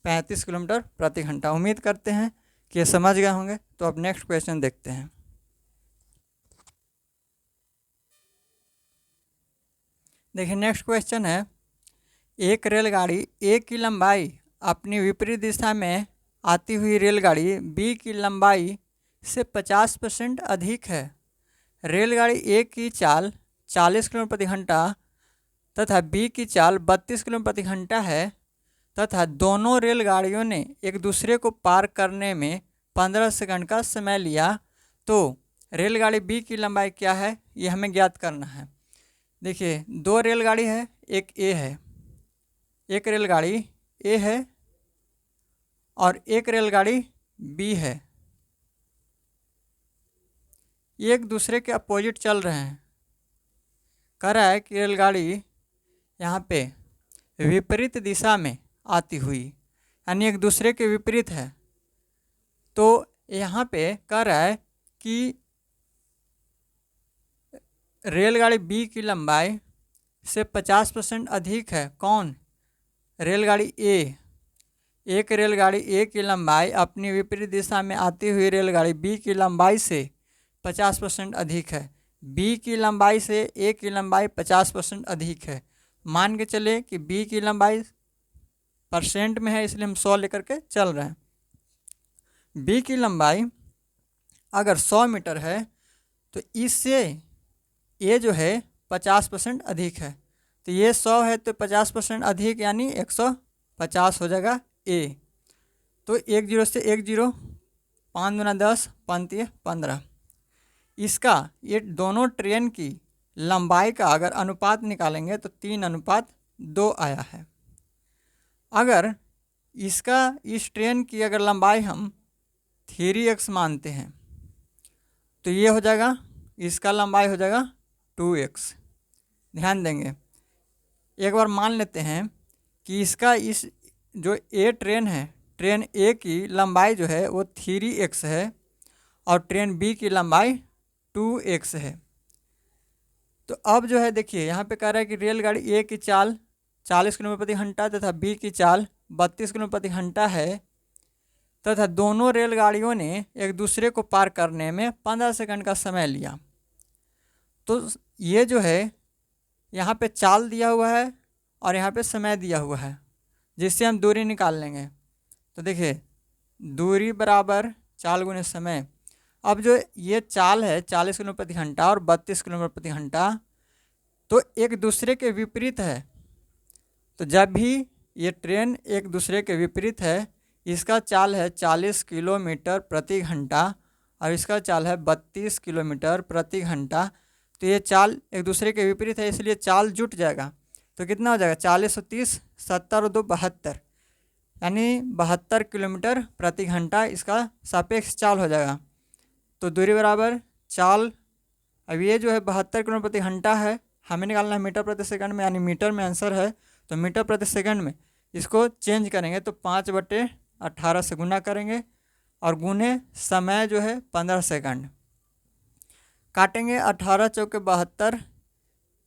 35 किलोमीटर प्रति घंटा। उम्मीद करते हैं कि ये समझ गए होंगे। तो अब नेक्स्ट क्वेश्चन देखते हैं। देखिए नेक्स्ट क्वेश्चन है, एक रेलगाड़ी ए की लंबाई अपनी विपरीत दिशा में आती हुई रेलगाड़ी बी की लंबाई से 50% अधिक है। रेलगाड़ी ए की चाल 40 किलोमीटर प्रति घंटा तथा बी की चाल 32 किलोमीटर प्रति घंटा है, तथा दोनों रेलगाड़ियों ने एक दूसरे को पार करने में 15 सेकंड का समय लिया। तो रेलगाड़ी बी की लंबाई क्या है, ये हमें ज्ञात करना है। देखिए दो रेलगाड़ी है, एक ए है, एक रेलगाड़ी ए है और एक रेलगाड़ी बी है। ये एक दूसरे के अपोजिट चल रहे हैं। कह रहा है कि रेलगाड़ी यहाँ पे विपरीत दिशा में आती हुई, यानी एक दूसरे के विपरीत है। तो यहाँ पे कह रहा है कि रेलगाड़ी बी की लंबाई से 50% अधिक है। कौन? रेलगाड़ी ए। एक रेलगाड़ी ए की लंबाई अपनी विपरीत दिशा में आती हुई रेलगाड़ी बी की लंबाई से 50% अधिक है। बी की लंबाई से ए की लंबाई 50% अधिक है। मान के चले कि बी की लंबाई परसेंट में है, इसलिए हम 100 लेकर के चल रहे हैं। बी की लंबाई अगर 100 मीटर है तो इससे ए जो है 50% अधिक है। तो ये 100 है तो 50% अधिक यानी 150 हो जाएगा ए। तो 1 0 से 1 0, 5 दूना 10, 5 15। इसका ये दोनों ट्रेन की लंबाई का अगर अनुपात निकालेंगे तो 3:2 आया है। अगर इसका इस ट्रेन की अगर लंबाई हम 3x मानते हैं तो ये हो जाएगा, इसका लंबाई हो जाएगा 2x। ध्यान देंगे एक बार मान लेते हैं कि इसका इस जो ए ट्रेन है, ट्रेन ए की लंबाई जो है वो 3x है और ट्रेन बी की लंबाई 2x है। तो अब जो है देखिए यहाँ पे कह रहा है कि रेलगाड़ी ए की चाल 40 किलोमीटर प्रति घंटा तथा बी की चाल 32 किलोमीटर प्रति घंटा है तथा दोनों रेलगाड़ियों ने एक दूसरे को पार करने में 15 सेकंड का समय लिया। तो ये जो है यहाँ पे चाल दिया हुआ है और यहाँ पे समय दिया हुआ है, जिससे हम दूरी निकाल लेंगे। तो देखिए दूरी बराबर चाल गुने समय। अब जो ये चाल है 40 किलोमीटर प्रति घंटा और 32 किलोमीटर प्रति घंटा, तो एक दूसरे के विपरीत है। तो जब भी ये ट्रेन एक दूसरे के विपरीत है, इसका चाल है 40 किलोमीटर प्रति घंटा और इसका चाल है 32 किलोमीटर प्रति घंटा, तो ये चाल एक दूसरे के विपरीत है, इसलिए चाल जुट जाएगा। तो कितना हो जाएगा 40 और 30, 70 और 2 72, यानी 72 किलोमीटर प्रति घंटा इसका सापेक्ष चाल हो जाएगा। तो दूरी बराबर चाल, अब ये जो है 72 किलोमीटर प्रति घंटा है, हमें निकालना है मीटर प्रति सेकंड में, यानी मीटर में आंसर है। तो मीटर प्रति सेकंड में इसको चेंज करेंगे तो 5/18 से गुना करेंगे और गुने समय जो है 15 सेकंड। काटेंगे 18 चौके 72,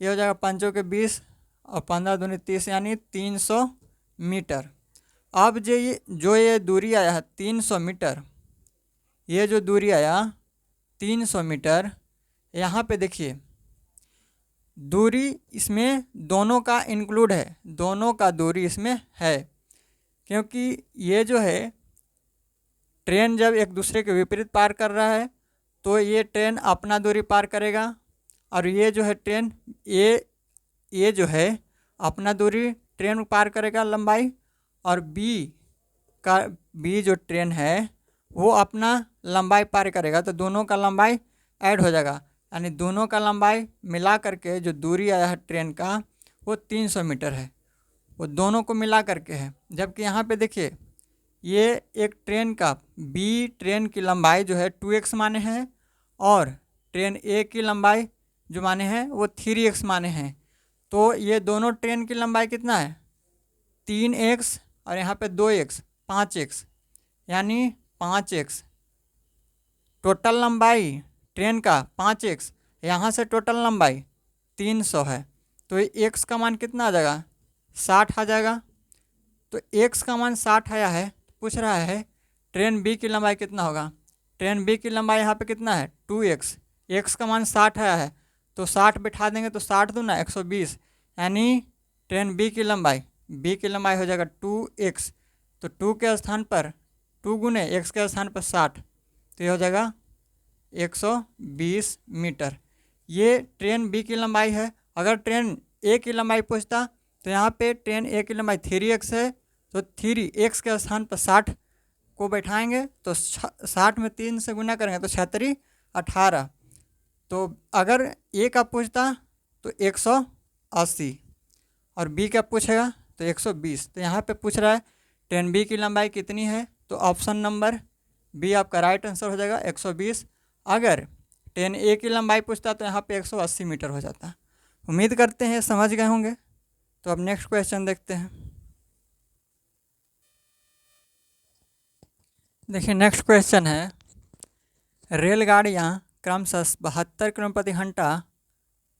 ये हो जाएगा 5 चौके 20 और 15 दूनी 30, यानी 300 मीटर। अब जो ये दूरी आया है 300 मीटर, ये जो दूरी आया 300 मीटर, यहाँ पे देखिए दूरी इसमें दोनों का इंक्लूड है, दोनों का दूरी इसमें है, क्योंकि ये जो है ट्रेन जब एक दूसरे के विपरीत पार कर रहा है तो ये ट्रेन अपना दूरी पार करेगा और ये जो है ट्रेन ये जो है अपना दूरी ट्रेन पार करेगा लंबाई, और बी जो ट्रेन है वो अपना लंबाई पार करेगा। तो दोनों का लंबाई ऐड हो जाएगा, यानी दोनों का लंबाई मिला करके जो दूरी आया है ट्रेन का वो 300 मीटर है, वो दोनों को मिला करके है। जबकि यहाँ पे देखिए ये एक ट्रेन का बी ट्रेन की लंबाई जो है 2x माने हैं और ट्रेन ए की लंबाई जो माने हैं वो 3x माने हैं। तो ये दोनों ट्रेन की लंबाई कितना है 3x और यहाँ पे 2x 5x, यानी 5x टोटल लंबाई ट्रेन का 5x, यहाँ से टोटल लंबाई 300 है। तो ये x का मान कितना आ जाएगा 60 आ जाएगा। तो x का मान 60 आया है, पूछ रहा है ट्रेन बी की लंबाई कितना होगा। ट्रेन बी की लंबाई यहाँ पे कितना है 2x, x का मान 60 आया है तो 60 बिठा देंगे तो 60 दूना 120, यानी ट्रेन बी की लंबाई हो जाएगा 2x। तो 2 के स्थान पर 2 गुने x के स्थान पर 60, तो ये हो जाएगा 120 मीटर। ये ट्रेन बी की लंबाई है। अगर ट्रेन ए की लंबाई पूछता तो यहाँ पे ट्रेन ए की लंबाई 3x है, तो 3x के स्थान पर 60 को बैठाएंगे तो 60 में 3 से गुना करेंगे तो 36 18। तो अगर ए का पूछता तो 180 और बी का पूछेगा तो 120। तो यहाँ पे पूछ रहा है ट्रेन बी की लंबाई कितनी है, तो ऑप्शन नंबर बी आपका राइट आंसर हो जाएगा 120। अगर ट्रेन ए की लंबाई पूछता तो यहाँ पे 180 मीटर हो जाता। उम्मीद करते हैं समझ गए होंगे। तो अब नेक्स्ट क्वेश्चन देखते हैं। देखिए नेक्स्ट क्वेश्चन है, रेलगाड़ियाँ क्रमशः 72 किलोमीटर प्रति घंटा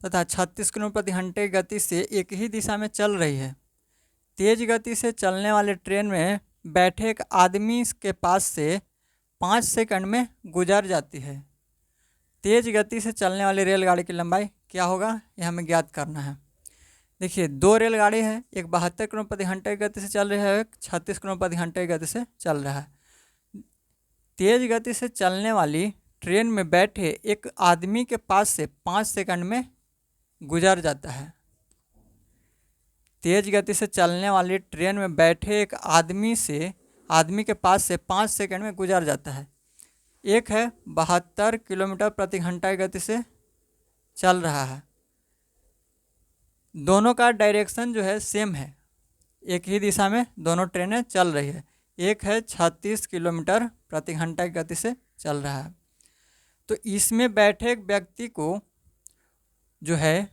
तथा 36 किलोमीटर प्रति घंटे की गति से एक ही दिशा में चल रही है। तेज गति से चलने वाले ट्रेन में बैठे एक आदमी के पास से 5 सेकंड में गुजर जाती है। तेज गति से चलने वाली रेलगाड़ी की लंबाई क्या होगा, यह हमें ज्ञात करना है। देखिए दो रेलगाड़ी है, एक 72 किलोमीटर प्रति घंटे की गति से चल रही है, एक 36 किलोमीटर प्रति घंटे की गति से चल रहा है। तेज गति से चलने वाली ट्रेन में बैठे एक आदमी के पास से 5 सेकंड में गुजर जाता है। तेज गति से चलने वाली ट्रेन में बैठे एक आदमी के पास से 5 सेकंड में गुजर जाता है। एक है 72 किलोमीटर प्रति घंटा की गति से चल रहा है, दोनों का डायरेक्शन जो है सेम है, एक ही दिशा में दोनों ट्रेनें चल रही है। एक है 36 किलोमीटर प्रति घंटा की गति से चल रहा है। तो इसमें बैठे एक व्यक्ति को जो है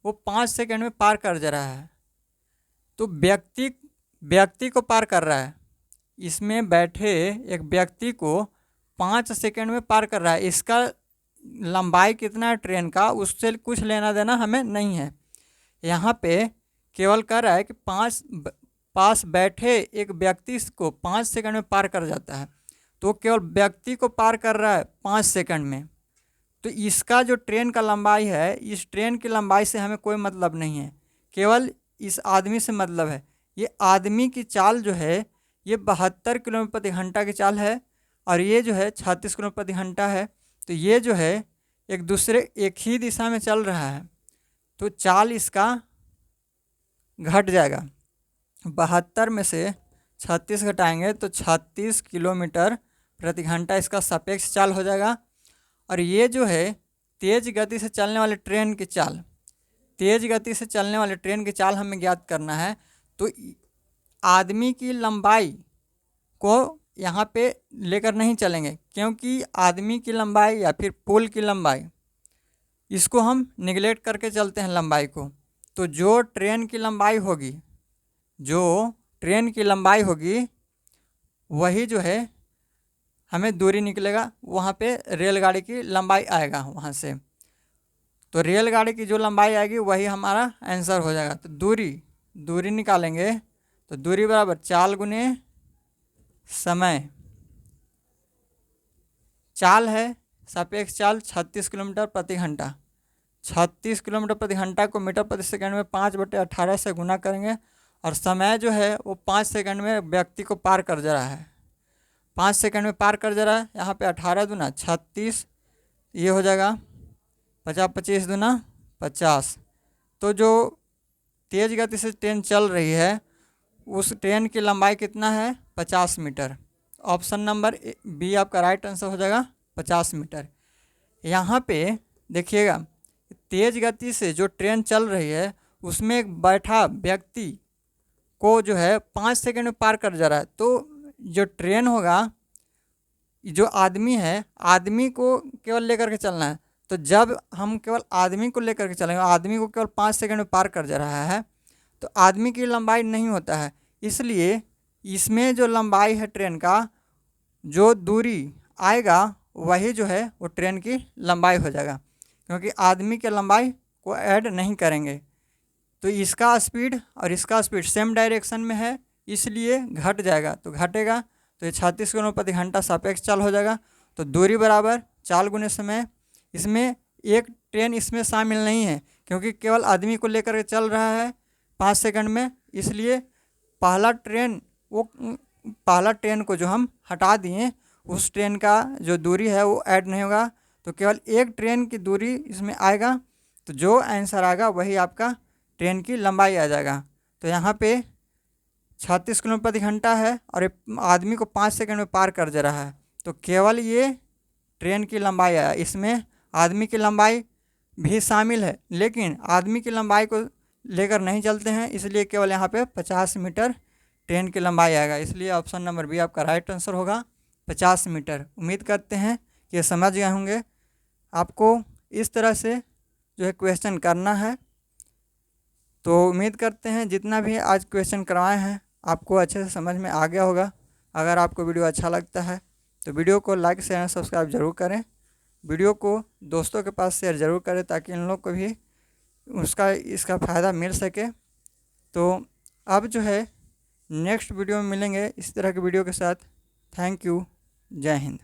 वो 5 सेकंड में पार कर जा रहा है। तो व्यक्ति को पार कर रहा है, इसमें बैठे एक व्यक्ति को 5 सेकंड में पार कर रहा है। इसका लंबाई कितना है ट्रेन का, उससे कुछ लेना देना हमें नहीं है। यहाँ पे केवल कह रहा है कि पास बैठे एक व्यक्ति को 5 सेकंड में पार कर जाता है, तो केवल व्यक्ति को पार कर रहा है 5 सेकंड में। तो इसका जो ट्रेन का लंबाई है, इस ट्रेन की लंबाई से हमें कोई मतलब नहीं है, केवल इस आदमी से मतलब है। ये आदमी की चाल जो है ये 72 किलोमीटर प्रति घंटा की चाल है, और ये जो है 36 किलोमीटर प्रति घंटा है। तो ये जो है एक ही दिशा में चल रहा है, तो चाल इसका घट जाएगा। 72 में से 36 घटाएंगे तो 36 किलोमीटर प्रति घंटा इसका सापेक्ष चाल हो जाएगा। और ये जो है तेज़ गति से चलने वाले ट्रेन की चाल, तेज़ गति से चलने वाले ट्रेन की चाल हमें ज्ञात करना है। तो आदमी की लंबाई को यहाँ पे लेकर नहीं चलेंगे, क्योंकि आदमी की लंबाई या फिर पुल की लंबाई, इसको हम निगलेक्ट करके चलते हैं लंबाई को। तो जो ट्रेन की लंबाई होगी वही जो है हमें दूरी निकलेगा, वहाँ पे रेलगाड़ी की लंबाई आएगा वहाँ से। तो रेलगाड़ी की जो लंबाई आएगी वही हमारा आंसर हो जाएगा। तो दूरी निकालेंगे तो दूरी बराबर चाल गुने समय। चाल है सापेक्ष चाल 36 किलोमीटर प्रति घंटा। 36 किलोमीटर प्रति घंटा को मीटर प्रति सेकंड में 5/18 से गुना करेंगे, और समय जो है वो 5 सेकंड में व्यक्ति को पार कर जा रहा है, 5 सेकंड में पार कर जा रहा है। यहाँ पे 18 दूना 36, ये हो जाएगा 50, 25 दूना 50। तो जो तेज़ गति से ट्रेन चल रही है उस ट्रेन की लंबाई कितना है, 50 मीटर। ऑप्शन नंबर बी आपका राइट आंसर हो जाएगा, 50 मीटर। यहाँ पे देखिएगा, तेज़ गति से जो ट्रेन चल रही है उसमें एक बैठा व्यक्ति को जो है 5 सेकंड में पार कर जा रहा है। तो जो ट्रेन होगा, जो आदमी है, आदमी को केवल लेकर के चलना है। तो जब हम केवल आदमी को लेकर के चलेंगे, आदमी को केवल 5 सेकंड में पार कर जा रहा है, तो आदमी की लंबाई नहीं होता है। इसलिए इसमें जो लंबाई है ट्रेन का, जो दूरी आएगा वही जो है वो ट्रेन की लंबाई हो जाएगा, क्योंकि आदमी के लंबाई को ऐड नहीं करेंगे। तो इसका स्पीड और इसका स्पीड सेम डायरेक्शन में है, इसलिए घट जाएगा। तो घटेगा तो ये 36 किलोमीटर प्रति घंटा सापेक्ष चाल हो जाएगा। तो दूरी बराबर चाल गुने समय। इसमें एक ट्रेन इसमें शामिल नहीं है, क्योंकि केवल आदमी को लेकर के चल रहा है 5 सेकंड में, इसलिए पहला ट्रेन को जो हम हटा दिए, उस ट्रेन का जो दूरी है वो ऐड नहीं होगा। तो केवल एक ट्रेन की दूरी इसमें आएगा, तो जो आंसर आएगा वही आपका ट्रेन की लंबाई आ जाएगा। तो यहाँ पे 36 किलोमीटर प्रति घंटा है और आदमी को 5 सेकंड में पार कर जा रहा है, तो केवल ये ट्रेन की लंबाई आया। इसमें आदमी की लंबाई भी शामिल है, लेकिन आदमी की लंबाई को लेकर नहीं चलते हैं, इसलिए केवल यहाँ पे 50 मीटर ट्रेन की लंबाई आएगा। इसलिए ऑप्शन नंबर बी आपका राइट आंसर होगा, 50 मीटर। उम्मीद करते हैं कि ये समझ गए होंगे। आपको इस तरह से जो है क्वेश्चन करना है। तो उम्मीद करते हैं जितना भी आज क्वेश्चन करवाए हैं आपको अच्छे से समझ में आ गया होगा। अगर आपको वीडियो अच्छा लगता है तो वीडियो को लाइक शेयर सब्सक्राइब जरूर करें। वीडियो को दोस्तों के पास शेयर ज़रूर करें, ताकि इन लोग को भी इसका फ़ायदा मिल सके। तो अब जो है नेक्स्ट वीडियो में मिलेंगे इस तरह के वीडियो के साथ। Thank you. जय हिंद।